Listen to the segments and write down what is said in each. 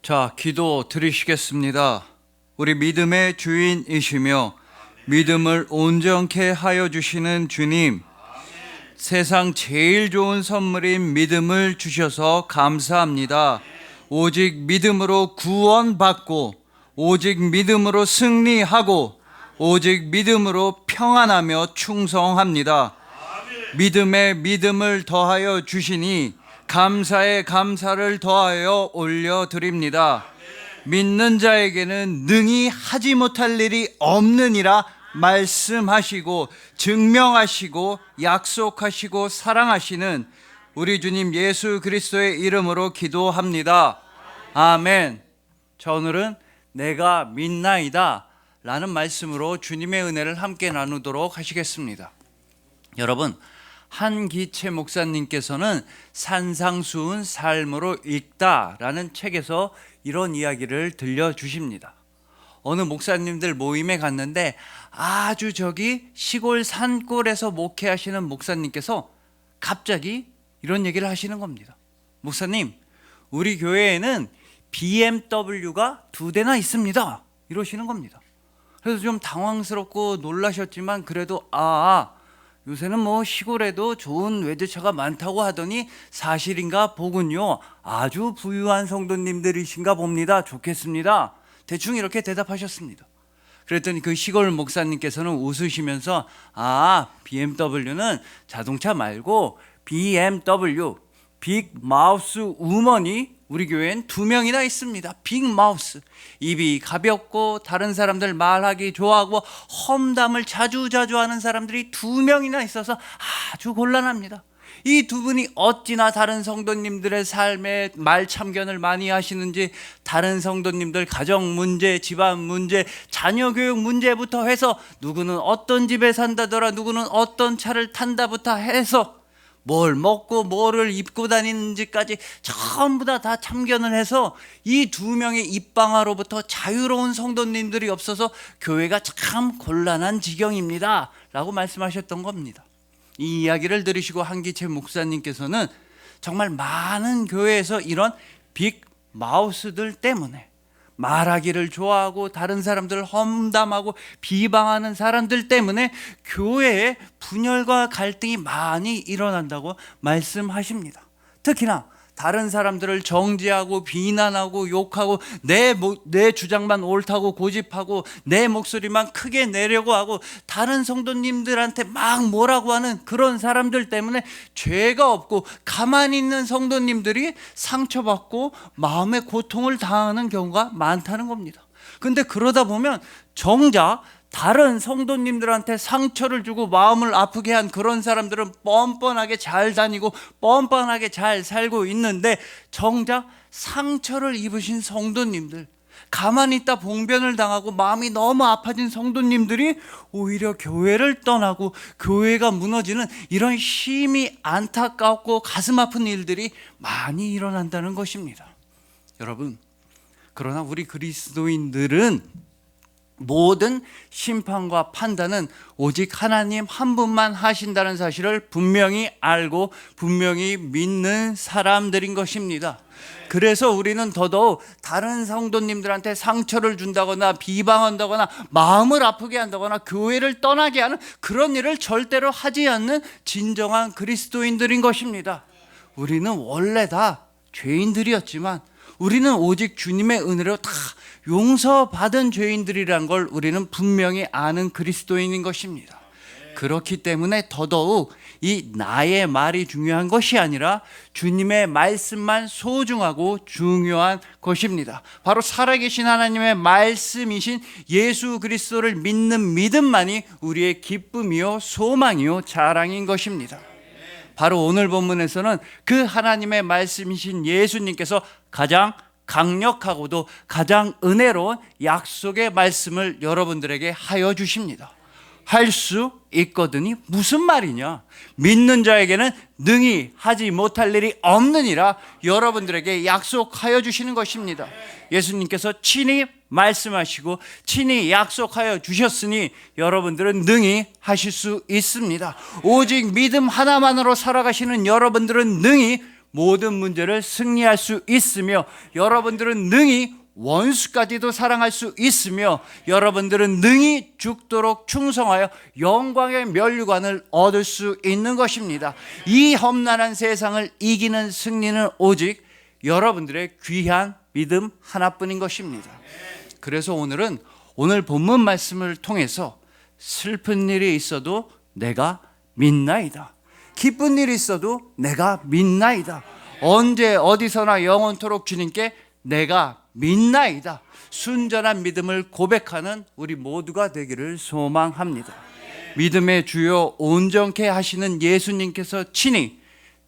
자, 기도 드리시겠습니다. 우리 믿음의 주인이시며 믿음을 온전케 하여 주시는 주님, 세상 제일 좋은 선물인 믿음을 주셔서 감사합니다. 오직 믿음으로 구원받고, 오직 믿음으로 승리하고, 오직 믿음으로 평안하며 충성합니다. 믿음에 믿음을 더하여 주시니 감사에 감사를 더하여 올려드립니다. 믿는 자에게는 능히 하지 못할 일이 없느니라 말씀하시고 증명하시고 약속하시고 사랑하시는 우리 주님 예수 그리스도의 이름으로 기도합니다. 아멘. 자, 오늘은 내가 믿나이다 라는 말씀으로 주님의 은혜를 함께 나누도록 하시겠습니다. 여러분, 한기채 목사님께서는 산상수훈 삶으로 읽다라는 책에서 이런 이야기를 들려주십니다. 어느 목사님들 모임에 갔는데 아주 저기 시골 산골에서 목회하시는 목사님께서 갑자기 이런 얘기를 하시는 겁니다. 목사님, 우리 교회에는 BMW가 2대나 있습니다. 이러시는 겁니다. 그래서 좀 당황스럽고 놀라셨지만 그래도 요새는 뭐 시골에도 좋은 외제차가 많다고 하더니 사실인가 보군요. 아주 부유한 성도님들이신가 봅니다. 좋겠습니다. 대충 이렇게 대답하셨습니다. 그랬더니 그 시골 목사님께서는 웃으시면서 BMW는 자동차 말고 BMW, 빅 마우스 우먼이 우리 교회엔 2명이나 있습니다. 빅 마우스. 입이 가볍고 다른 사람들 말하기 좋아하고 험담을 자주 하는 사람들이 2명이나 있어서 아주 곤란합니다. 이 두 분이 어찌나 다른 성도님들의 삶에 말 참견을 많이 하시는지, 다른 성도님들 가정 문제, 집안 문제, 자녀 교육 문제부터 해서 누구는 어떤 집에 산다더라, 누구는 어떤 차를 탄다부터 해서 뭘 먹고 뭐를 입고 다니는지까지 전부 다 참견을 해서 이 2명의 입방아로부터 자유로운 성도님들이 없어서 교회가 참 곤란한 지경입니다 라고 말씀하셨던 겁니다. 이 이야기를 들으시고 한기채 목사님께서는 정말 많은 교회에서 이런 빅 마우스들 때문에 말하기를 좋아하고 다른 사람들을 험담하고 비방하는 사람들 때문에 교회에 분열과 갈등이 많이 일어난다고 말씀하십니다. 특히나 다른 사람들을 정죄하고 비난하고 욕하고 내 주장만 옳다고 고집하고 내 목소리만 크게 내려고 하고 다른 성도님들한테 막 뭐라고 하는 그런 사람들 때문에 죄가 없고 가만히 있는 성도님들이 상처받고 마음의 고통을 당하는 경우가 많다는 겁니다. 근데 그러다 보면 정작 다른 성도님들한테 상처를 주고 마음을 아프게 한 그런 사람들은 뻔뻔하게 잘 다니고 뻔뻔하게 잘 살고 있는데, 정작 상처를 입으신 성도님들, 가만히 있다 봉변을 당하고 마음이 너무 아파진 성도님들이 오히려 교회를 떠나고 교회가 무너지는 이런 심히 안타깝고 가슴 아픈 일들이 많이 일어난다는 것입니다. 여러분, 그러나 우리 그리스도인들은 모든 심판과 판단은 오직 하나님 한 분만 하신다는 사실을 분명히 알고 분명히 믿는 사람들인 것입니다. 그래서 우리는 더더욱 다른 성도님들한테 상처를 준다거나 비방한다거나 마음을 아프게 한다거나 교회를 떠나게 하는 그런 일을 절대로 하지 않는 진정한 그리스도인들인 것입니다. 우리는 원래 다 죄인들이었지만 우리는 오직 주님의 은혜로 다 용서받은 죄인들이란 걸 우리는 분명히 아는 그리스도인인 것입니다. 그렇기 때문에 더더욱 이 나의 말이 중요한 것이 아니라 주님의 말씀만 소중하고 중요한 것입니다. 바로 살아계신 하나님의 말씀이신 예수 그리스도를 믿는 믿음만이 우리의 기쁨이요 소망이요 자랑인 것입니다. 바로 오늘 본문에서는 그 하나님의 말씀이신 예수님께서 가장 강력하고도 가장 은혜로운 약속의 말씀을 여러분들에게 하여 주십니다. 할 수 있거든이 무슨 말이냐? 믿는 자에게는 능히 하지 못할 일이 없느니라 여러분들에게 약속하여 주시는 것입니다. 예수님께서 친히 말씀하시고 친히 약속하여 주셨으니 여러분들은 능히 하실 수 있습니다. 오직 믿음 하나만으로 살아가시는 여러분들은 능히 모든 문제를 승리할 수 있으며, 여러분들은 능히 원수까지도 사랑할 수 있으며, 여러분들은 능히 죽도록 충성하여 영광의 면류관을 얻을 수 있는 것입니다. 이 험난한 세상을 이기는 승리는 오직 여러분들의 귀한 믿음 하나뿐인 것입니다. 그래서 오늘 본문 말씀을 통해서 슬픈 일이 있어도 내가 믿나이다, 기쁜 일이 있어도 내가 믿나이다, 언제 어디서나 영원토록 주님께 내가 믿나이다, 순전한 믿음을 고백하는 우리 모두가 되기를 소망합니다. 믿음의 주요 온전케 하시는 예수님께서 친히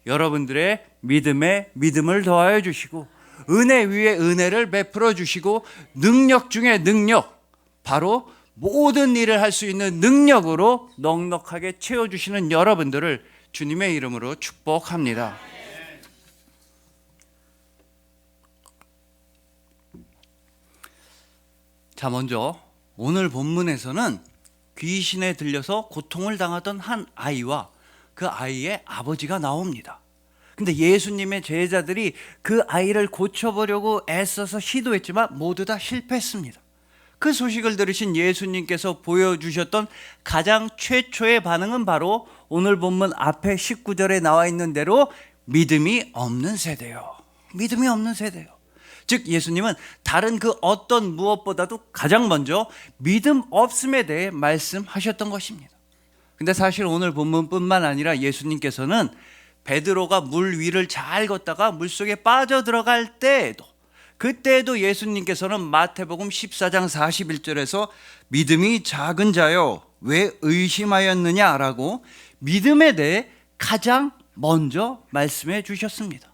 여러분들의 믿음에 믿음을 더하여 주시고, 은혜 위에 은혜를 베풀어 주시고, 능력 중에 능력, 바로 모든 일을 할 수 있는 능력으로 넉넉하게 채워주시는 여러분들을 주님의 이름으로 축복합니다. 자, 먼저 오늘 본문에서는 귀신에 들려서 고통을 당하던 한 아이와 그 아이의 아버지가 나옵니다. 근데 예수님의 제자들이 그 아이를 고쳐보려고 애써서 시도했지만 모두 다 실패했습니다. 그 소식을 들으신 예수님께서 보여주셨던 가장 최초의 반응은 바로 오늘 본문 앞에 19절에 나와 있는 대로 믿음이 없는 세대요. 믿음이 없는 세대요. 즉 예수님은 다른 그 어떤 무엇보다도 가장 먼저 믿음 없음에 대해 말씀하셨던 것입니다. 근데 사실 오늘 본문뿐만 아니라 예수님께서는 베드로가 물 위를 잘 걷다가 물속에 빠져들어갈 때에도, 그때에도 예수님께서는 마태복음 14장 41절에서 믿음이 작은 자여 왜 의심하였느냐라고 믿음에 대해 가장 먼저 말씀해 주셨습니다.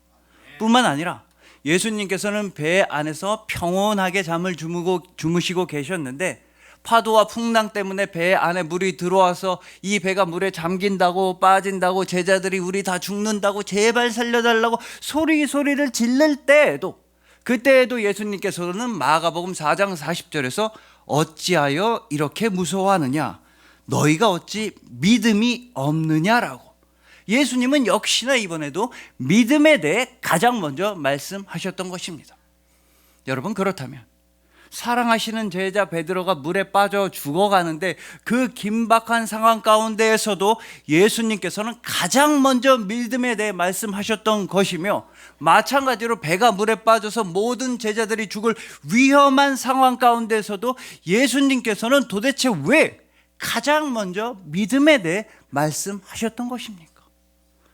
뿐만 아니라 예수님께서는 배 안에서 평온하게 잠을 주무시고 계셨는데, 파도와 풍랑 때문에 배 안에 물이 들어와서 이 배가 물에 잠긴다고 빠진다고 제자들이 우리 다 죽는다고 제발 살려달라고 소리를 지를 때에도, 그때에도 예수님께서는 마가복음 4장 40절에서 어찌하여 이렇게 무서워하느냐, 너희가 어찌 믿음이 없느냐라고, 예수님은 역시나 이번에도 믿음에 대해 가장 먼저 말씀하셨던 것입니다. 여러분, 그렇다면 사랑하시는 제자 베드로가 물에 빠져 죽어가는데 그 긴박한 상황 가운데에서도 예수님께서는 가장 먼저 믿음에 대해 말씀하셨던 것이며, 마찬가지로 배가 물에 빠져서 모든 제자들이 죽을 위험한 상황 가운데서도 예수님께서는 도대체 왜 가장 먼저 믿음에 대해 말씀하셨던 것입니까?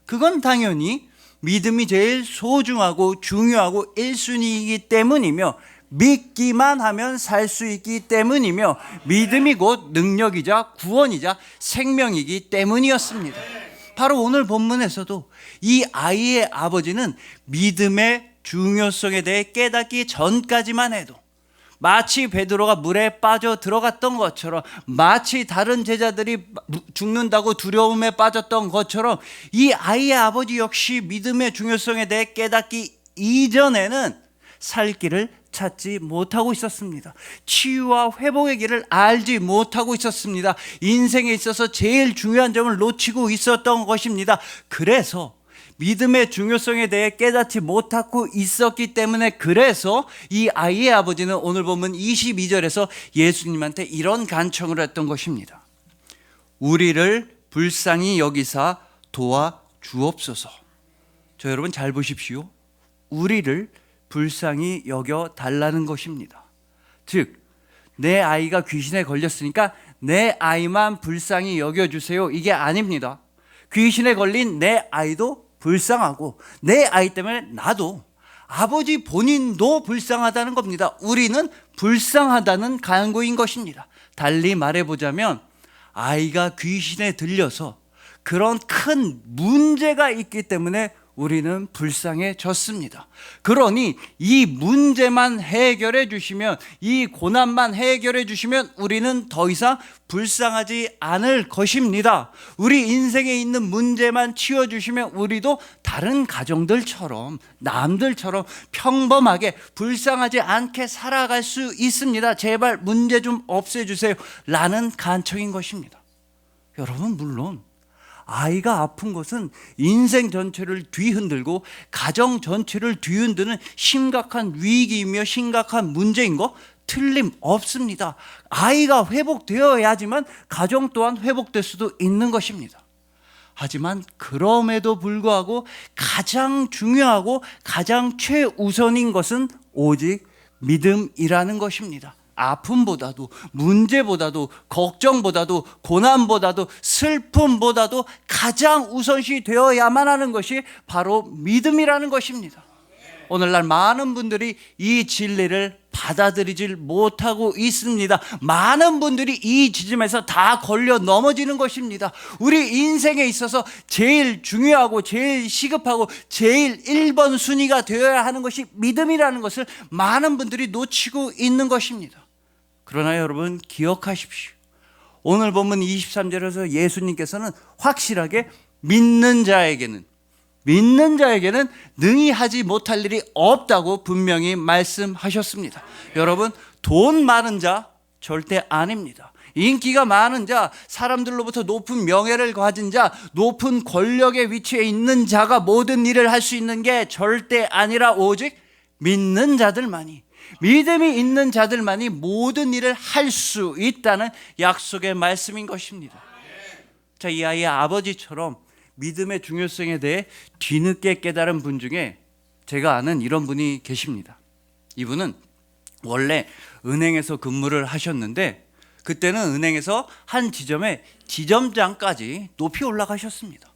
그건 당연히 믿음이 제일 소중하고 중요하고 1순위이기 때문이며, 믿기만 하면 살 수 있기 때문이며, 믿음이 곧 능력이자 구원이자 생명이기 때문이었습니다. 바로 오늘 본문에서도 이 아이의 아버지는 믿음의 중요성에 대해 깨닫기 전까지만 해도, 마치 베드로가 물에 빠져 들어갔던 것처럼, 마치 다른 제자들이 죽는다고 두려움에 빠졌던 것처럼, 이 아이의 아버지 역시 믿음의 중요성에 대해 깨닫기 이전에는 살 길을 찾지 못하고 있었습니다. 치유와 회복의 길을 알지 못하고 있었습니다. 인생에 있어서 제일 중요한 점을 놓치고 있었던 것입니다. 그래서 믿음의 중요성에 대해 깨닫지 못하고 있었기 때문에, 그래서 이 아이의 아버지는 오늘 보면 22절에서 예수님한테 이런 간청을 했던 것입니다. 우리를 불쌍히 여기사 도와주옵소서. 저 여러분 잘 보십시오. 우리를 불쌍히 여겨 달라는 것입니다. 즉, 내 아이가 귀신에 걸렸으니까 내 아이만 불쌍히 여겨주세요, 이게 아닙니다. 귀신에 걸린 내 아이도 불쌍하고, 내 아이 때문에 나도, 아버지 본인도 불쌍하다는 겁니다. 우리는 불쌍하다는 간구인 것입니다. 달리 말해보자면, 아이가 귀신에 들려서 그런 큰 문제가 있기 때문에 우리는 불쌍해졌습니다. 그러니 이 문제만 해결해 주시면, 이 고난만 해결해 주시면 우리는 더 이상 불쌍하지 않을 것입니다. 우리 인생에 있는 문제만 치워주시면 우리도 다른 가정들처럼, 남들처럼 평범하게 불쌍하지 않게 살아갈 수 있습니다. 제발 문제 좀 없애주세요 라는 간청인 것입니다. 여러분, 물론 아이가 아픈 것은 인생 전체를 뒤흔들고 가정 전체를 뒤흔드는 심각한 위기이며 심각한 문제인 거 틀림없습니다. 아이가 회복되어야지만 가정 또한 회복될 수도 있는 것입니다. 하지만 그럼에도 불구하고 가장 중요하고 가장 최우선인 것은 오직 믿음이라는 것입니다. 아픔보다도 문제보다도 걱정보다도 고난보다도 슬픔보다도 가장 우선시 되어야만 하는 것이 바로 믿음이라는 것입니다. 오늘날 많은 분들이 이 진리를 받아들이질 못하고 있습니다. 많은 분들이 이 지점에서 다 걸려 넘어지는 것입니다. 우리 인생에 있어서 제일 중요하고 제일 시급하고 제일 1번 순위가 되어야 하는 것이 믿음이라는 것을 많은 분들이 놓치고 있는 것입니다. 그러나 여러분 기억하십시오. 오늘 본문 23절에서 예수님께서는 확실하게 믿는 자에게는 능히 하지 못할 일이 없다고 분명히 말씀하셨습니다. 여러분, 돈 많은 자 절대 아닙니다. 인기가 많은 자, 사람들로부터 높은 명예를 가진 자, 높은 권력의 위치에 있는 자가 모든 일을 할 수 있는 게 절대 아니라 오직 믿는 자들만이, 믿음이 있는 자들만이 모든 일을 할 수 있다는 약속의 말씀인 것입니다. 자, 이 아이의 아버지처럼 믿음의 중요성에 대해 뒤늦게 깨달은 분 중에 제가 아는 이런 분이 계십니다. 이분은 원래 은행에서 근무를 하셨는데 그때는 은행에서 한 지점에 지점장까지 높이 올라가셨습니다.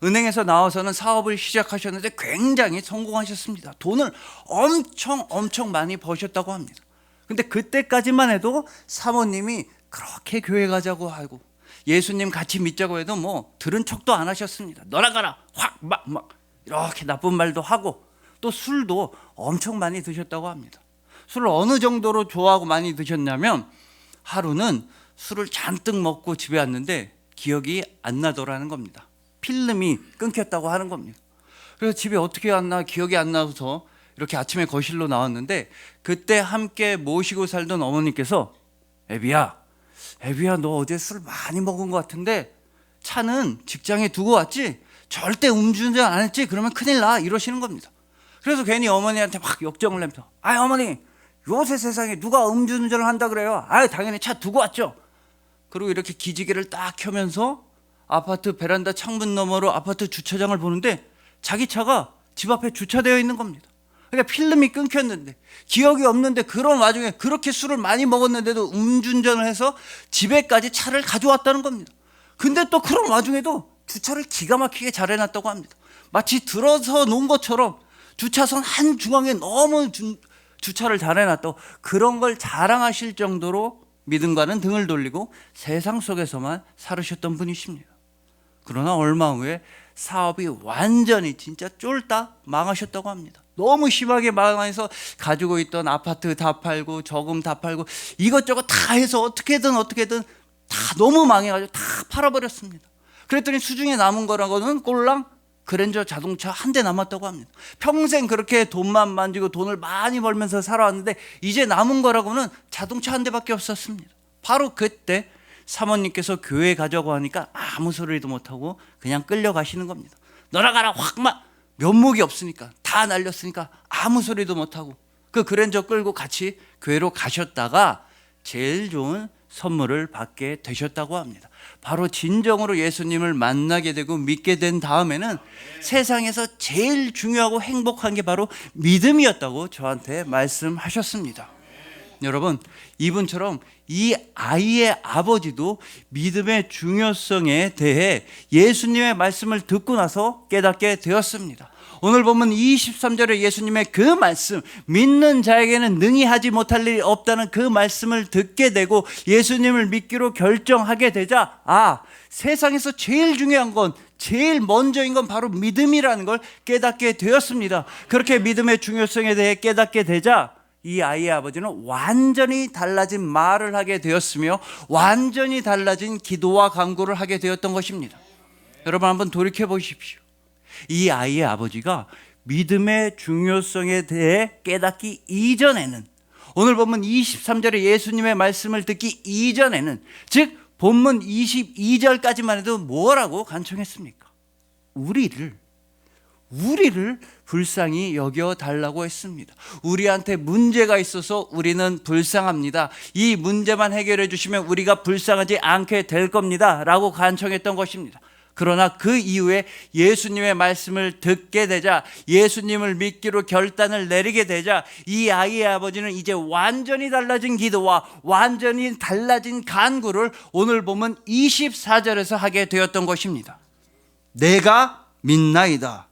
은행에서 나와서는 사업을 시작하셨는데 굉장히 성공하셨습니다. 돈을 엄청 많이 버셨다고 합니다. 근데 그때까지만 해도 사모님이 그렇게 교회 가자고 하고 예수님 같이 믿자고 해도 뭐 들은 척도 안 하셨습니다. 너나 가라 확 막 이렇게 나쁜 말도 하고 또 술도 엄청 많이 드셨다고 합니다. 술을 어느 정도로 좋아하고 많이 드셨냐면 하루는 술을 잔뜩 먹고 집에 왔는데 기억이 안 나더라는 겁니다. 필름이 끊겼다고 하는 겁니다. 그래서 집에 어떻게 왔나 기억이 안 나서 이렇게 아침에 거실로 나왔는데 그때 함께 모시고 살던 어머니께서 애비야 너 어제 술 많이 먹은 것 같은데 차는 직장에 두고 왔지? 절대 음주운전 안 했지? 그러면 큰일 나 이러시는 겁니다. 그래서 괜히 어머니한테 막 역정을 내면서 어머니 요새 세상에 누가 음주운전을 한다 그래요? 당연히 차 두고 왔죠. 그리고 이렇게 기지개를 딱 켜면서 아파트 베란다 창문 너머로 아파트 주차장을 보는데 자기 차가 집 앞에 주차되어 있는 겁니다. 그러니까 필름이 끊겼는데 기억이 없는데 그런 와중에 그렇게 술을 많이 먹었는데도 음주운전을 해서 집에까지 차를 가져왔다는 겁니다. 근데 또 그런 와중에도 주차를 기가 막히게 잘 해놨다고 합니다. 마치 들어서 놓은 것처럼 주차선 한 중앙에 너무 주차를 잘 해놨다고 그런 걸 자랑하실 정도로 믿음과는 등을 돌리고 세상 속에서만 살으셨던 분이십니다. 그러나 얼마 후에 사업이 완전히 진짜 쫄딱 망하셨다고 합니다. 너무 심하게 망해서 가지고 있던 아파트 다 팔고 저금 다 팔고 이것저것 다 해서 어떻게든 다 너무 망해가지고 다 팔아버렸습니다. 그랬더니 수중에 남은 거라고는 꼴랑 그랜저 자동차 한 대 남았다고 합니다. 평생 그렇게 돈만 만지고 돈을 많이 벌면서 살아왔는데 이제 남은 거라고는 자동차 한 대밖에 없었습니다. 바로 그때 사모님께서 교회 가자고 하니까 아무 소리도 못하고 그냥 끌려가시는 겁니다. 너나 가라 확 막 면목이 없으니까 다 날렸으니까 아무 소리도 못하고 그 그랜저 끌고 같이 교회로 가셨다가 제일 좋은 선물을 받게 되셨다고 합니다. 바로 진정으로 예수님을 만나게 되고 믿게 된 다음에는 세상에서 제일 중요하고 행복한 게 바로 믿음이었다고 저한테 말씀하셨습니다. 여러분, 이분처럼 이 아이의 아버지도 믿음의 중요성에 대해 예수님의 말씀을 듣고 나서 깨닫게 되었습니다. 오늘 보면 23절에 예수님의 그 말씀, 믿는 자에게는 능히 하지 못할 일이 없다는 그 말씀을 듣게 되고 예수님을 믿기로 결정하게 되자 세상에서 제일 중요한 건 제일 먼저인 건 바로 믿음이라는 걸 깨닫게 되었습니다. 그렇게 믿음의 중요성에 대해 깨닫게 되자 이 아이의 아버지는 완전히 달라진 말을 하게 되었으며 완전히 달라진 기도와 간구를 하게 되었던 것입니다. 여러분 한번 돌이켜 보십시오. 이 아이의 아버지가 믿음의 중요성에 대해 깨닫기 이전에는 오늘 보면 23절에 예수님의 말씀을 듣기 이전에는 즉 본문 22절까지만 해도 뭐라고 간청했습니까? 우리를 불쌍히 여겨달라고 했습니다. 우리한테 문제가 있어서 우리는 불쌍합니다. 이 문제만 해결해 주시면 우리가 불쌍하지 않게 될 겁니다 라고 간청했던 것입니다. 그러나 그 이후에 예수님의 말씀을 듣게 되자, 예수님을 믿기로 결단을 내리게 되자, 이 아이의 아버지는 이제 완전히 달라진 기도와 완전히 달라진 간구를 오늘 보면 24절에서 하게 되었던 것입니다. 내가 믿나이다.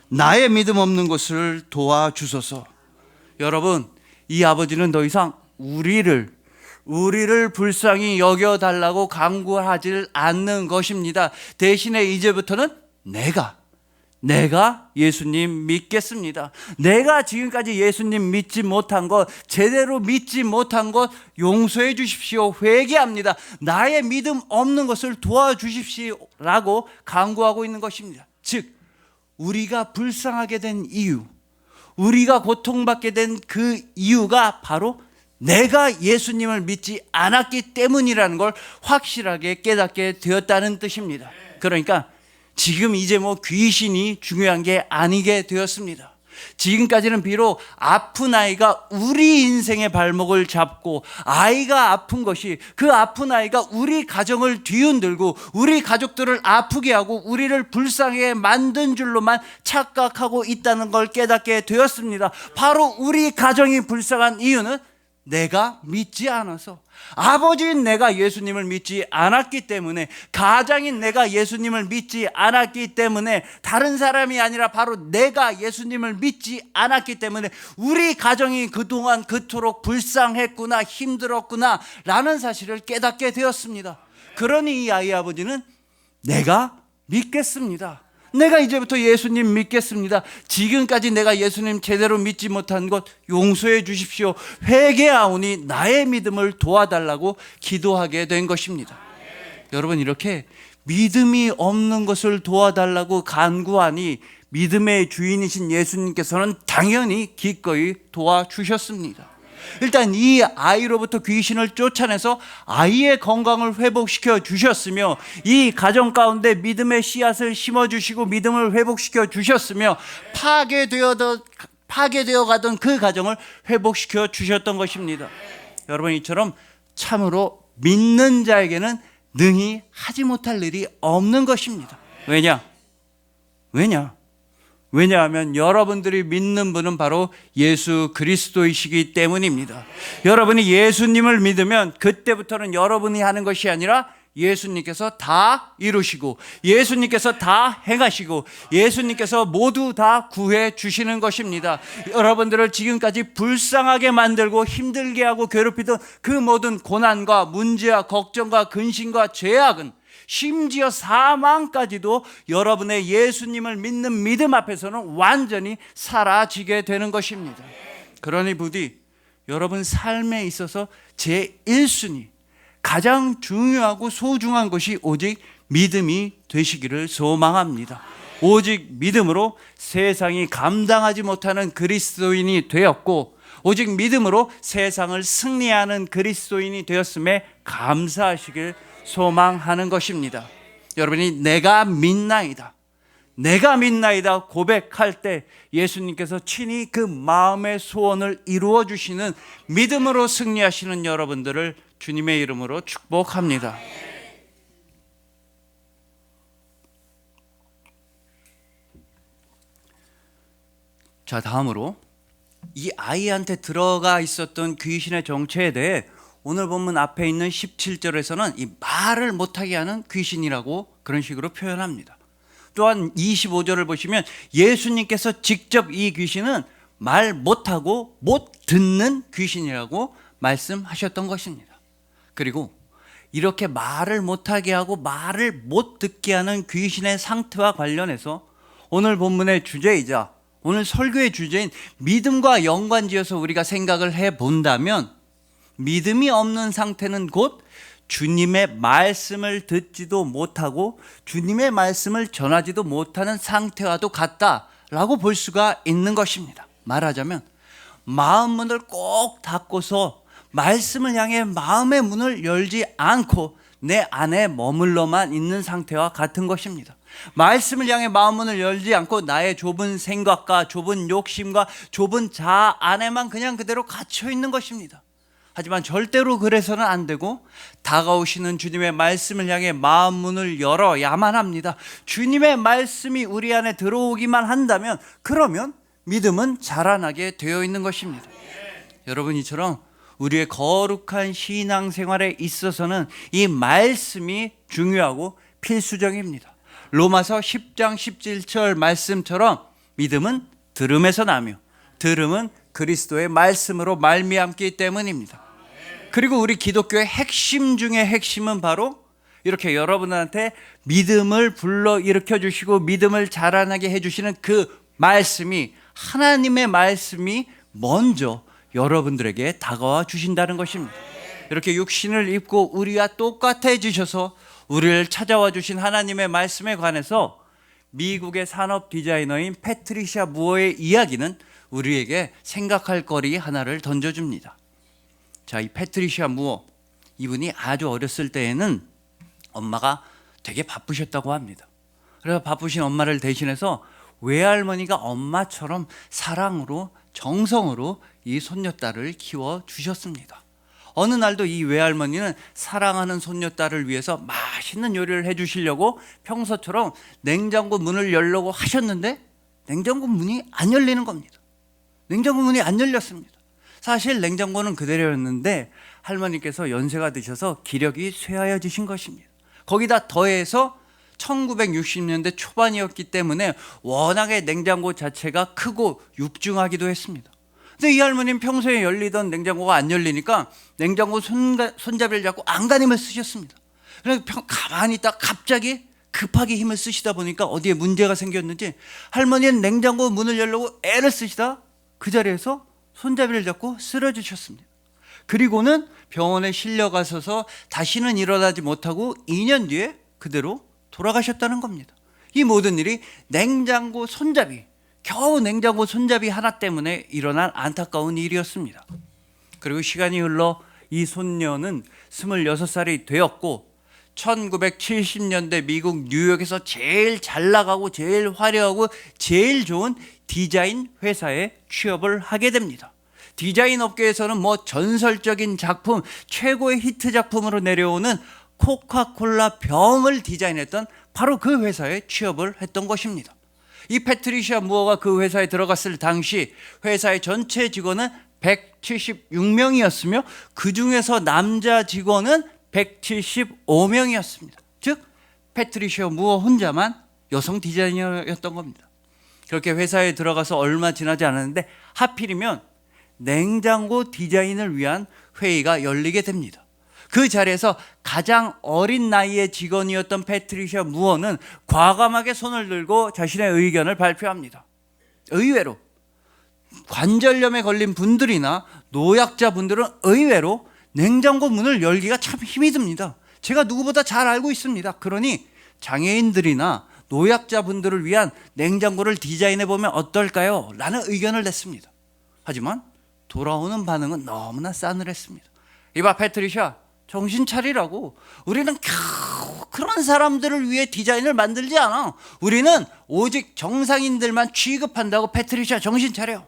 나의 믿음 없는 것을 도와주소서. 여러분, 이 아버지는 더 이상 우리를 불쌍히 여겨달라고 간구하지 않는 것입니다. 대신에 이제부터는 내가 예수님 믿겠습니다. 내가 지금까지 예수님 믿지 못한 것, 제대로 믿지 못한 것 용서해 주십시오. 회개합니다. 나의 믿음 없는 것을 도와주십시오 라고 간구하고 있는 것입니다. 즉, 우리가 불쌍하게 된 이유, 우리가 고통받게 된 그 이유가 바로 내가 예수님을 믿지 않았기 때문이라는 걸 확실하게 깨닫게 되었다는 뜻입니다. 그러니까 지금 이제 귀신이 중요한 게 아니게 되었습니다. 지금까지는 비록 아픈 아이가 우리 인생의 발목을 잡고, 아이가 아픈 것이, 그 아픈 아이가 우리 가정을 뒤흔들고 우리 가족들을 아프게 하고 우리를 불쌍하게 만든 줄로만 착각하고 있다는 걸 깨닫게 되었습니다. 바로 우리 가정이 불쌍한 이유는 내가 믿지 않아서, 아버지인 내가 예수님을 믿지 않았기 때문에, 가장인 내가 예수님을 믿지 않았기 때문에, 다른 사람이 아니라 바로 내가 예수님을 믿지 않았기 때문에 우리 가정이 그동안 그토록 불쌍했구나, 힘들었구나 라는 사실을 깨닫게 되었습니다. 그러니 이 아이 아버지는 내가 믿겠습니다. 내가 이제부터 예수님 믿겠습니다. 지금까지 내가 예수님 제대로 믿지 못한 것 용서해 주십시오. 회개하오니 나의 믿음을 도와달라고 기도하게 된 것입니다. 여러분, 이렇게 믿음이 없는 것을 도와달라고 간구하니 믿음의 주인이신 예수님께서는 당연히 기꺼이 도와주셨습니다. 일단 이 아이로부터 귀신을 쫓아내서 아이의 건강을 회복시켜 주셨으며, 이 가정 가운데 믿음의 씨앗을 심어주시고 믿음을 회복시켜 주셨으며, 파괴되어 가던 그 가정을 회복시켜 주셨던 것입니다. 여러분, 이처럼 참으로 믿는 자에게는 능히 하지 못할 일이 없는 것입니다. 왜냐하면 여러분들이 믿는 분은 바로 예수 그리스도이시기 때문입니다. 여러분이 예수님을 믿으면 그때부터는 여러분이 하는 것이 아니라 예수님께서 다 이루시고, 예수님께서 다 행하시고, 예수님께서 모두 다 구해 주시는 것입니다. 여러분들을 지금까지 불쌍하게 만들고 힘들게 하고 괴롭히던 그 모든 고난과 문제와 걱정과 근심과 죄악은, 심지어 사망까지도 여러분의 예수님을 믿는 믿음 앞에서는 완전히 사라지게 되는 것입니다. 그러니 부디 여러분 삶에 있어서 제1순위, 가장 중요하고 소중한 것이 오직 믿음이 되시기를 소망합니다. 오직 믿음으로 세상이 감당하지 못하는 그리스도인이 되었고, 오직 믿음으로 세상을 승리하는 그리스도인이 되었음에 감사하시길 소망하는 것입니다. 여러분이 내가 믿나이다 고백할 때 예수님께서 친히 그 마음의 소원을 이루어 주시는, 믿음으로 승리하시는 여러분들을 주님의 이름으로 축복합니다. 자, 다음으로 이 아이한테 들어가 있었던 귀신의 정체에 대해 오늘 본문 앞에 있는 17절에서는 이 말을 못하게 하는 귀신이라고 그런 식으로 표현합니다. 또한 25절을 보시면 예수님께서 직접 이 귀신은 말 못하고 못 듣는 귀신이라고 말씀하셨던 것입니다. 그리고 이렇게 말을 못하게 하고 말을 못 듣게 하는 귀신의 상태와 관련해서 오늘 본문의 주제이자 오늘 설교의 주제인 믿음과 연관지어서 우리가 생각을 해본다면, 믿음이 없는 상태는 곧 주님의 말씀을 듣지도 못하고 주님의 말씀을 전하지도 못하는 상태와도 같다라고 볼 수가 있는 것입니다. 말하자면 마음 문을 꼭 닫고서 말씀을 향해 마음의 문을 열지 않고 내 안에 머물러만 있는 상태와 같은 것입니다. 말씀을 향해 마음 문을 열지 않고 나의 좁은 생각과 좁은 욕심과 좁은 자아 안에만 그냥 그대로 갇혀 있는 것입니다. 하지만 절대로 그래서는 안 되고 다가오시는 주님의 말씀을 향해 마음 문을 열어야만 합니다. 주님의 말씀이 우리 안에 들어오기만 한다면 그러면 믿음은 자라나게 되어 있는 것입니다. 여러분, 이처럼 우리의 거룩한 신앙생활에 있어서는 이 말씀이 중요하고 필수적입니다. 로마서 10장 17절 말씀처럼 믿음은 들음에서 나며 들음은 그리스도의 말씀으로 말미암기 때문입니다. 그리고 우리 기독교의 핵심 중에 핵심은 바로 이렇게 여러분한테 믿음을 불러일으켜 주시고 믿음을 자라나게 해주시는 그 말씀이, 하나님의 말씀이 먼저 여러분들에게 다가와 주신다는 것입니다. 이렇게 육신을 입고 우리와 똑같아지셔서 우리를 찾아와 주신 하나님의 말씀에 관해서 미국의 산업 디자이너인 패트리샤 무어의 이야기는 우리에게 생각할 거리 하나를 던져줍니다. 자, 이 패트리샤 무어, 이분이 아주 어렸을 때에는 엄마가 되게 바쁘셨다고 합니다. 그래서 바쁘신 엄마를 대신해서 외할머니가 엄마처럼 사랑으로 정성으로 이 손녀딸을 키워주셨습니다. 어느 날도 이 외할머니는 사랑하는 손녀딸을 위해서 맛있는 요리를 해주시려고 평소처럼 냉장고 문을 열려고 하셨는데 냉장고 문이 안 열리는 겁니다. 냉장고 문이 안 열렸습니다. 사실 냉장고는 그대로였는데 할머니께서 연세가 드셔서 기력이 쇠하여지신 것입니다. 거기다 더해서 1960년대 초반이었기 때문에 워낙에 냉장고 자체가 크고 육중하기도 했습니다. 근데 이 할머니는 평소에 열리던 냉장고가 안 열리니까 냉장고 손잡이를 잡고 안간힘을 쓰셨습니다. 그래서 가만히 있다 갑자기 급하게 힘을 쓰시다 보니까 어디에 문제가 생겼는지 할머니는 냉장고 문을 열려고 애를 쓰시다 그 자리에서 손잡이를 잡고 쓰러지셨습니다. 그리고는 병원에 실려가셔서 다시는 일어나지 못하고 2년 뒤에 그대로 돌아가셨다는 겁니다. 이 모든 일이 냉장고 손잡이, 겨우 냉장고 손잡이 하나 때문에 일어난 안타까운 일이었습니다. 그리고 시간이 흘러 이 손녀는 26살이 되었고 1970년대 미국 뉴욕에서 제일 잘 나가고 제일 화려하고 제일 좋은 디자인 회사에 취업을 하게 됩니다. 디자인 업계에서는 뭐 전설적인 작품, 최고의 히트 작품으로 내려오는 코카콜라 병을 디자인했던 바로 그 회사에 취업을 했던 것입니다. 이 패트리샤 무어가 그 회사에 들어갔을 당시 회사의 전체 직원은 176명이었으며 그 중에서 남자 직원은 175명이었습니다. 즉 패트리샤 무어 혼자만 여성 디자이너였던 겁니다. 그렇게 회사에 들어가서 얼마 지나지 않았는데 하필이면 냉장고 디자인을 위한 회의가 열리게 됩니다. 그 자리에서 가장 어린 나이의 직원이었던 패트리샤 무어는 과감하게 손을 들고 자신의 의견을 발표합니다. 의외로 관절염에 걸린 분들이나 노약자분들은 의외로 냉장고 문을 열기가 참 힘이 듭니다. 제가 누구보다 잘 알고 있습니다. 그러니 장애인들이나 노약자분들을 위한 냉장고를 디자인해 보면 어떨까요? 라는 의견을 냈습니다. 하지만 돌아오는 반응은 너무나 싸늘했습니다. 이봐 패트리샤, 정신 차리라고. 우리는 겨우 그런 사람들을 위해 디자인을 만들지 않아. 우리는 오직 정상인들만 취급한다고. 패트리샤 정신 차려.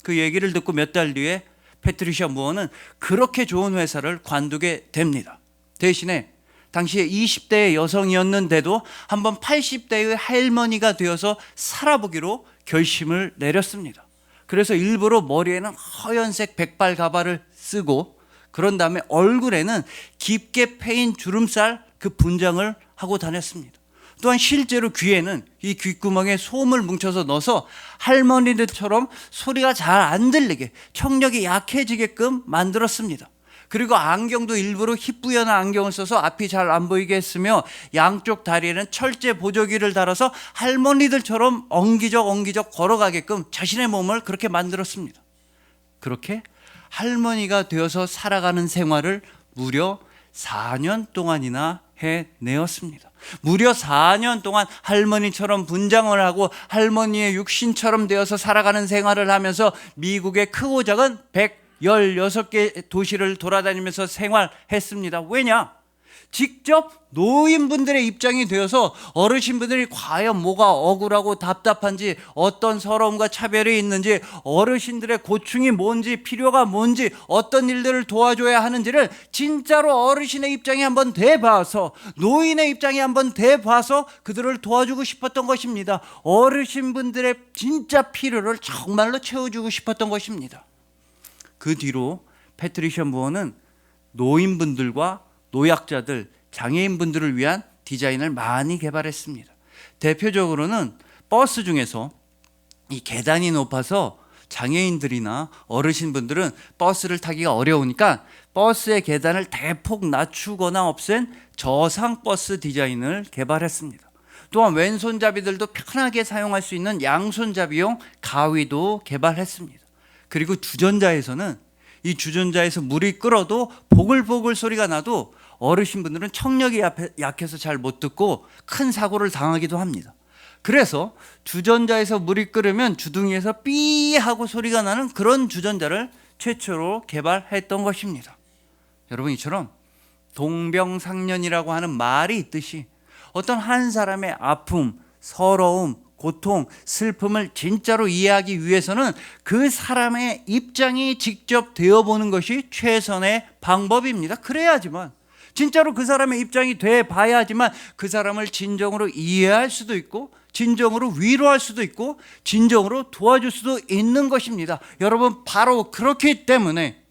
그 얘기를 듣고 몇 달 뒤에 패트리샤 무어는 그렇게 좋은 회사를 관두게 됩니다. 대신에 당시에 20대의 여성이었는데도 한번 80대의 할머니가 되어서 살아보기로 결심을 내렸습니다. 그래서 일부러 머리에는 허연색 백발 가발을 쓰고 그런 다음에 얼굴에는 깊게 패인 주름살 그 분장을 하고 다녔습니다. 또한 실제로 귀에는 이 귓구멍에 솜을 뭉쳐서 넣어서 할머니들처럼 소리가 잘 안 들리게 청력이 약해지게끔 만들었습니다. 그리고 안경도 일부러 희뿌연한 안경을 써서 앞이 잘 안 보이게 했으며 양쪽 다리에는 철제 보조기를 달아서 할머니들처럼 엉기적 걸어가게끔 자신의 몸을 그렇게 만들었습니다. 그렇게 할머니가 되어서 살아가는 생활을 무려 4년 동안이나 해내었습니다. 무려 4년 동안 할머니처럼 분장을 하고 할머니의 육신처럼 되어서 살아가는 생활을 하면서 미국의 크고 작은 116개 도시를 돌아다니면서 생활했습니다. 왜냐? 직접 노인분들의 입장이 되어서 어르신분들이 과연 뭐가 억울하고 답답한지, 어떤 서러움과 차별이 있는지, 어르신들의 고충이 뭔지, 필요가 뭔지, 어떤 일들을 도와줘야 하는지를 진짜로 어르신의 입장에 한번 대봐서, 노인의 입장에 한번 대봐서 그들을 도와주고 싶었던 것입니다. 어르신분들의 진짜 필요를 정말로 채워주고 싶었던 것입니다. 그 뒤로 패트리셔 무어는 노인분들과 노약자들, 장애인분들을 위한 디자인을 많이 개발했습니다. 대표적으로는 버스 중에서 이 계단이 높아서 장애인들이나 어르신분들은 버스를 타기가 어려우니까 버스의 계단을 대폭 낮추거나 없앤 저상버스 디자인을 개발했습니다. 또한 왼손잡이들도 편하게 사용할 수 있는 양손잡이용 가위도 개발했습니다. 그리고 주전자에서는 이 주전자에서 물이 끓어도 보글보글 소리가 나도 어르신분들은 청력이 약해서 잘 못 듣고 큰 사고를 당하기도 합니다. 그래서 주전자에서 물이 끓으면 주둥이에서 삐 하고 소리가 나는 그런 주전자를 최초로 개발했던 것입니다. 여러분, 이처럼 동병상련이라고 하는 말이 있듯이 어떤 한 사람의 아픔, 서러움, 고통, 슬픔을 진짜로 이해하기 위해서는 그 사람의 입장이 직접 되어보는 것이 최선의 방법입니다. 그래야지만, 진짜로 그 사람의 입장이 돼봐야지만 그 사람을 진정으로 이해할 수도 있고, 진정으로 위로할 수도 있고, 진정으로 도와줄 수도 있는 것입니다. 여러분, 바로 그렇기 때문에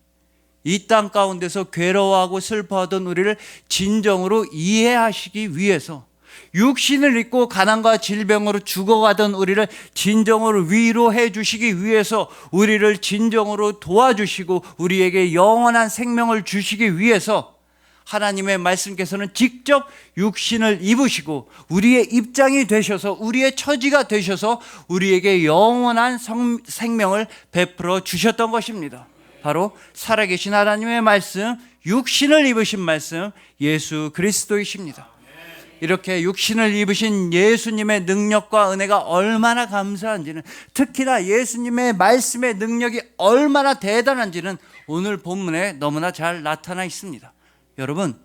이 땅 가운데서 괴로워하고 슬퍼하던 우리를 진정으로 이해하시기 위해서, 육신을 입고 가난과 질병으로 죽어가던 우리를 진정으로 위로해 주시기 위해서, 우리를 진정으로 도와주시고 우리에게 영원한 생명을 주시기 위해서 하나님의 말씀께서는 직접 육신을 입으시고 우리의 입장이 되셔서, 우리의 처지가 되셔서 우리에게 영원한 생명을 베풀어 주셨던 것입니다. 바로 살아계신 하나님의 말씀, 육신을 입으신 말씀, 예수 그리스도이십니다. 이렇게 육신을 입으신 예수님의 능력과 은혜가 얼마나 감사한지는, 특히나 예수님의 말씀의 능력이 얼마나 대단한지는 오늘 본문에 너무나 잘 나타나 있습니다. 여러분,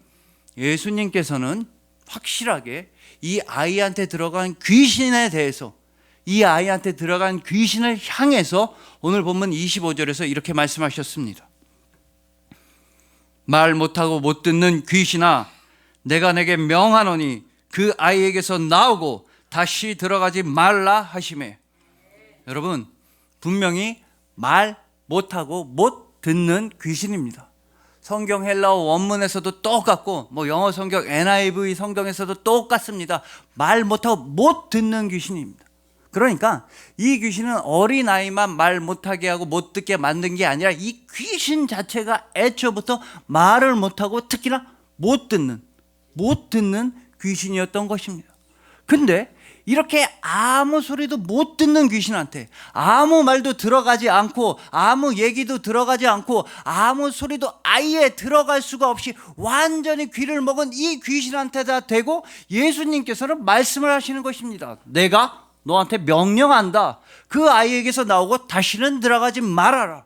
예수님께서는 확실하게 이 아이한테 들어간 귀신에 대해서, 이 아이한테 들어간 귀신을 향해서 오늘 본문 25절에서 이렇게 말씀하셨습니다. 말 못하고 못 듣는 귀신아, 내가 내게 명하노니 그 아이에게서 나오고 다시 들어가지 말라 하시매. 여러분, 분명히 말 못하고 못 듣는 귀신입니다. 성경 헬라어 원문에서도 똑같고, 영어 성경 NIV 성경에서도 똑같습니다. 말 못하고 못 듣는 귀신입니다. 그러니까 이 귀신은 어린아이만 말 못하게 하고 못 듣게 만든 게 아니라 이 귀신 자체가 애초부터 말을 못하고 특히나 못 듣는 귀신이었던 것입니다. 근데 이렇게 아무 소리도 못 듣는 귀신한테, 아무 말도 들어가지 않고, 아무 얘기도 들어가지 않고, 아무 소리도 아예 들어갈 수가 없이 완전히 귀를 먹은 이 귀신한테다 대고 예수님께서는 말씀을 하시는 것입니다. 내가 너한테 명령한다. 그 아이에게서 나오고 다시는 들어가지 말아라.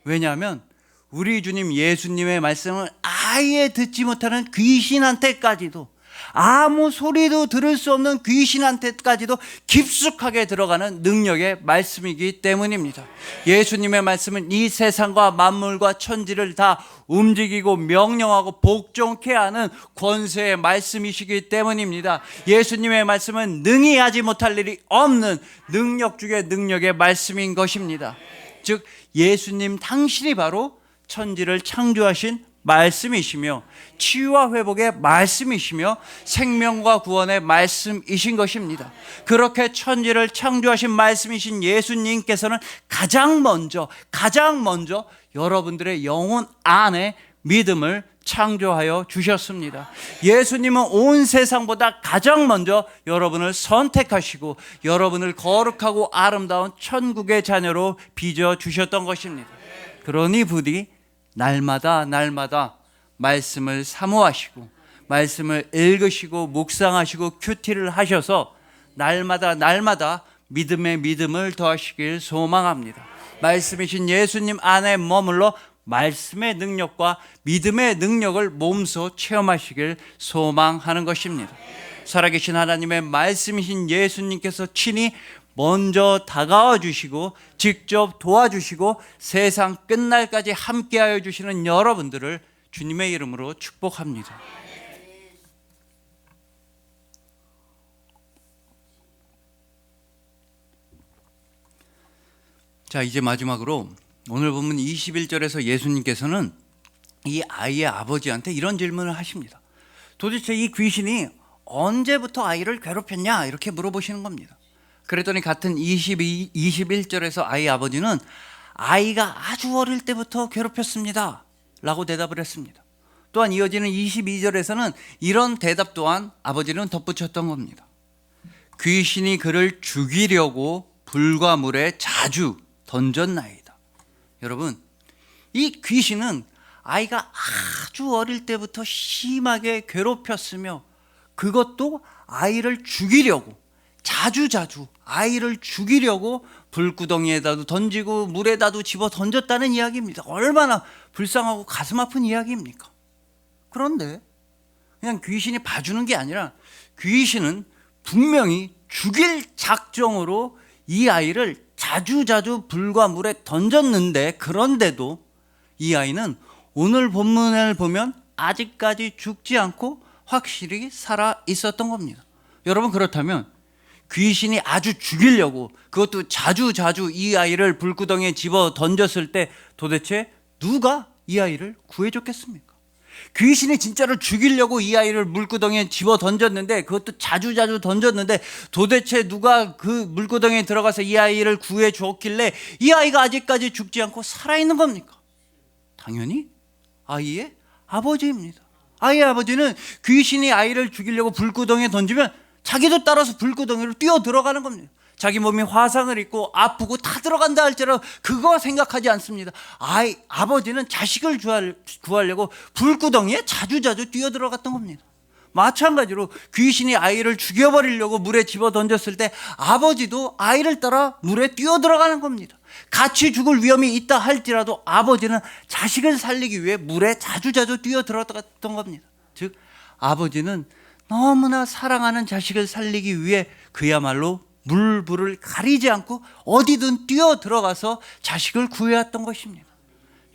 왜냐하면 우리 주님 예수님의 말씀을 아예 듣지 못하는 귀신한테까지도, 아무 소리도 들을 수 없는 귀신한테까지도 깊숙하게 들어가는 능력의 말씀이기 때문입니다. 예수님의 말씀은 이 세상과 만물과 천지를 다 움직이고 명령하고 복종케 하는 권세의 말씀이시기 때문입니다. 예수님의 말씀은 능히 하지 못할 일이 없는 능력 중에 능력의 말씀인 것입니다. 즉 예수님 당신이 바로 천지를 창조하신 말씀이시며 치유와 회복의 말씀이시며 생명과 구원의 말씀이신 것입니다. 그렇게 천지를 창조하신 말씀이신 예수님께서는 가장 먼저 여러분들의 영혼 안에 믿음을 창조하여 주셨습니다. 예수님은 온 세상보다 가장 먼저 여러분을 선택하시고 여러분을 거룩하고 아름다운 천국의 자녀로 빚어 주셨던 것입니다. 그러니 부디 날마다 말씀을 사모하시고 말씀을 읽으시고 묵상하시고 큐티를 하셔서 날마다 믿음에 믿음을 더하시길 소망합니다. 말씀이신 예수님 안에 머물러 말씀의 능력과 믿음의 능력을 몸소 체험하시길 소망하는 것입니다. 살아계신 하나님의 말씀이신 예수님께서 친히 먼저 다가와 주시고 직접 도와주시고 세상 끝날까지 함께하여 주시는 여러분들을 주님의 이름으로 축복합니다. 자, 이제 마지막으로 오늘 본문 21절에서 예수님께서는 이 아이의 아버지한테 이런 질문을 하십니다. 도대체 이 귀신이 언제부터 아이를 괴롭혔냐? 이렇게 물어보시는 겁니다. 그랬더니 같은 21절에서 아이 아버지는 아이가 아주 어릴 때부터 괴롭혔습니다 라고 대답을 했습니다. 또한 이어지는 22절에서는 이런 대답 또한 아버지는 덧붙였던 겁니다. 귀신이 그를 죽이려고 불과 물에 자주 던졌나이다. 여러분, 이 귀신은 아이가 아주 어릴 때부터 심하게 괴롭혔으며 그것도 아이를 죽이려고 자주 아이를 죽이려고 불구덩이에다도 던지고 물에다도 집어 던졌다는 이야기입니다. 얼마나 불쌍하고 가슴 아픈 이야기입니까? 그런데 그냥 귀신이 봐주는 게 아니라 귀신은 분명히 죽일 작정으로 이 아이를 자주 불과 물에 던졌는데, 그런데도 이 아이는 오늘 본문을 보면 아직까지 죽지 않고 확실히 살아 있었던 겁니다. 여러분, 그렇다면 귀신이 아주 죽이려고 그것도 자주 이 아이를 불구덩이에 집어 던졌을 때 도대체 누가 이 아이를 구해줬겠습니까? 귀신이 진짜로 죽이려고 이 아이를 물구덩이에 집어 던졌는데, 그것도 자주 던졌는데 도대체 누가 그 물구덩이에 들어가서 이 아이를 구해 주었길래 이 아이가 아직까지 죽지 않고 살아있는 겁니까? 당연히 아이의 아버지입니다. 아이의 아버지는 귀신이 아이를 죽이려고 불구덩이에 던지면 자기도 따라서 불구덩이로 뛰어 들어가는 겁니다. 자기 몸이 화상을 입고 아프고 다 들어간다 할지라도 그거 생각하지 않습니다. 아버지는 자식을 구하려고 불구덩이에 자주 뛰어 들어갔던 겁니다. 마찬가지로 귀신이 아이를 죽여버리려고 물에 집어 던졌을 때 아버지도 아이를 따라 물에 뛰어 들어가는 겁니다. 같이 죽을 위험이 있다 할지라도 아버지는 자식을 살리기 위해 물에 자주 뛰어 들어갔던 겁니다. 즉, 아버지는 너무나 사랑하는 자식을 살리기 위해 그야말로 물불을 가리지 않고 어디든 뛰어 들어가서 자식을 구해왔던 것입니다.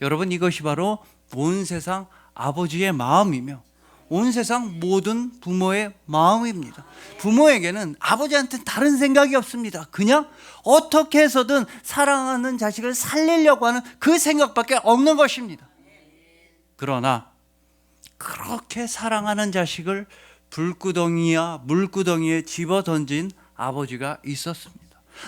여러분, 이것이 바로 온 세상 아버지의 마음이며 온 세상 모든 부모의 마음입니다. 부모에게는 아버지한테는 다른 생각이 없습니다. 그냥 어떻게 해서든 사랑하는 자식을 살리려고 하는 그 생각밖에 없는 것입니다. 그러나 그렇게 사랑하는 자식을 물구덩이에 집어 던진 아버지가 있었습니다.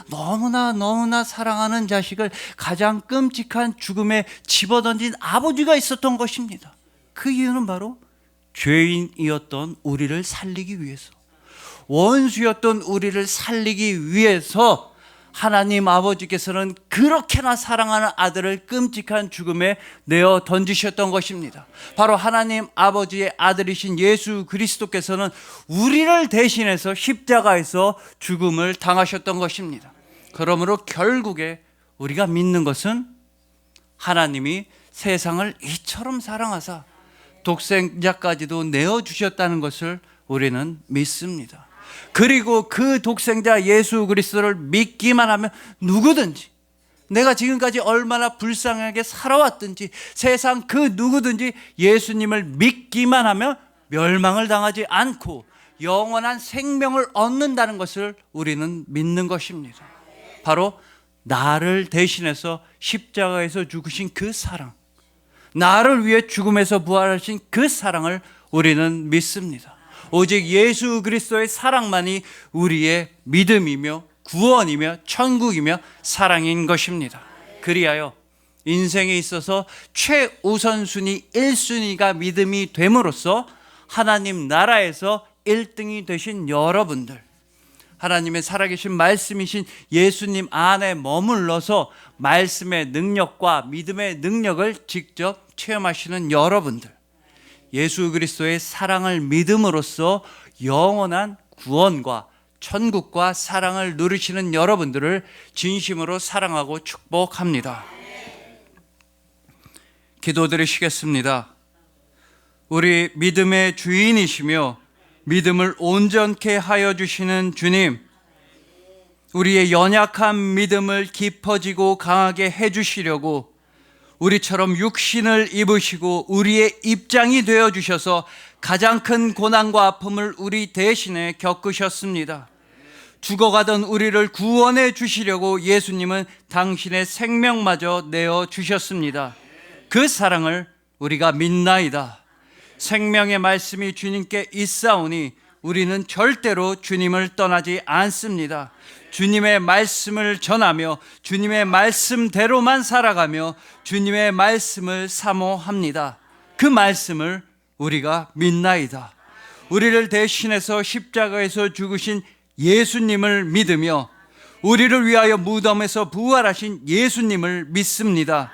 너무나 사랑하는 자식을 가장 끔찍한 죽음에 집어 던진 아버지가 있었던 것입니다. 그 이유는 바로 죄인이었던 우리를 살리기 위해서, 원수였던 우리를 살리기 위해서 하나님 아버지께서는 그렇게나 사랑하는 아들을 끔찍한 죽음에 내어 던지셨던 것입니다. 바로 하나님 아버지의 아들이신 예수 그리스도께서는 우리를 대신해서 십자가에서 죽음을 당하셨던 것입니다. 그러므로 결국에 우리가 믿는 것은 하나님이 세상을 이처럼 사랑하사 독생자까지도 내어주셨다는 것을 우리는 믿습니다. 그리고 그 독생자 예수 그리스도를 믿기만 하면 누구든지, 내가 지금까지 얼마나 불쌍하게 살아왔든지 세상 그 누구든지 예수님을 믿기만 하면 멸망을 당하지 않고 영원한 생명을 얻는다는 것을 우리는 믿는 것입니다. 바로 나를 대신해서 십자가에서 죽으신 그 사랑, 나를 위해 죽음에서 부활하신 그 사랑을 우리는 믿습니다. 오직 예수 그리스도의 사랑만이 우리의 믿음이며 구원이며 천국이며 사랑인 것입니다. 그리하여 인생에 있어서 최우선순위 1순위가 믿음이 됨으로써 하나님 나라에서 1등이 되신 여러분들, 하나님의 살아계신 말씀이신 예수님 안에 머물러서 말씀의 능력과 믿음의 능력을 직접 체험하시는 여러분들, 예수 그리스도의 사랑을 믿음으로써 영원한 구원과 천국과 사랑을 누리시는 여러분들을 진심으로 사랑하고 축복합니다. 기도드리시겠습니다. 우리 믿음의 주인이시며 믿음을 온전케 하여 주시는 주님, 우리의 연약한 믿음을 깊어지고 강하게 해주시려고 우리처럼 육신을 입으시고 우리의 입장이 되어 주셔서 가장 큰 고난과 아픔을 우리 대신에 겪으셨습니다. 죽어가던 우리를 구원해 주시려고 예수님은 당신의 생명마저 내어 주셨습니다. 그 사랑을 우리가 믿나이다. 생명의 말씀이 주님께 있사오니 우리는 절대로 주님을 떠나지 않습니다. 주님의 말씀을 전하며 주님의 말씀대로만 살아가며 주님의 말씀을 사모합니다. 그 말씀을 우리가 믿나이다. 우리를 대신해서 십자가에서 죽으신 예수님을 믿으며 우리를 위하여 무덤에서 부활하신 예수님을 믿습니다.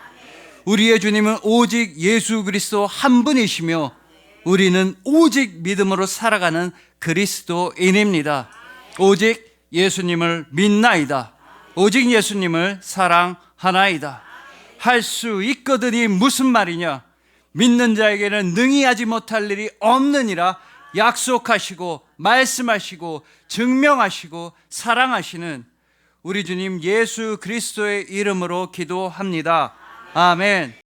우리의 주님은 오직 예수 그리스도 한 분이시며 우리는 오직 믿음으로 살아가는 그리스도인입니다. 오직 예수님을 믿나이다. 오직 예수님을 사랑하나이다. 할 수 있거든이 무슨 말이냐? 믿는 자에게는 능히 하지 못할 일이 없느니라 약속하시고 말씀하시고 증명하시고 사랑하시는 우리 주님 예수 그리스도의 이름으로 기도합니다. 아멘.